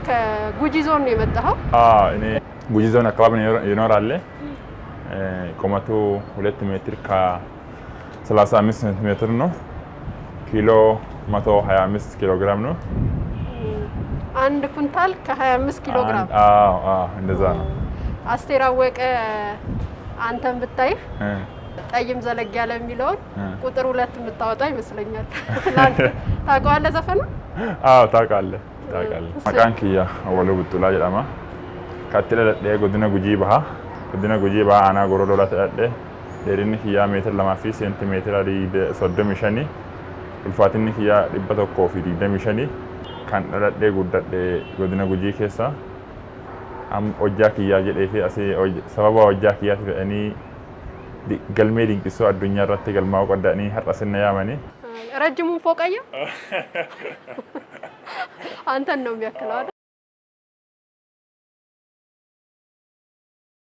ከጉጂ ዞን ነው የመጣኸው? እኔ ጉጂ ዞን አካባቢ ይኖራል። ቁመቱ 2 ሜትር ከ35 ሴንቲሜትር ነው። ኪሎ 125 ኪሎ ግራም ነው። አንድ ኩንታል ከ25 ኪሎ ግራም። እንደዛ ነው። አስቴር አወቀ አንተን ብታይ ጠይም ዘለግ ያለ የሚለውን ቁጥር 2 የምታወጣ ይመስለኛል። ታውቀዋለህ ዘፈኑ? ታውቃለህ። መቃን ኪያ ወሎ ቡጡላ ጀዳማ ካትለ ለደ ጎድነ ጉጂ ባሃ አና ጎሮዶላ ተደደ ደሪኒ ኪያ ሜትር ለማፊ ሴንቲሜትር አዲ 35 ulfaatin kiyya 125 kan dhaladhee guddadhe godina Gujii keessa hojjaa kiyyaa jedhee fi asii sababa hojjaa kiyyaatti fedhanii galmee dinqisoo addunyaa irratti galmaa'uu qaddanii har'a sinna yaamanii ረጅሙን ፎቅ አየህ አንተን ነው የሚያክለው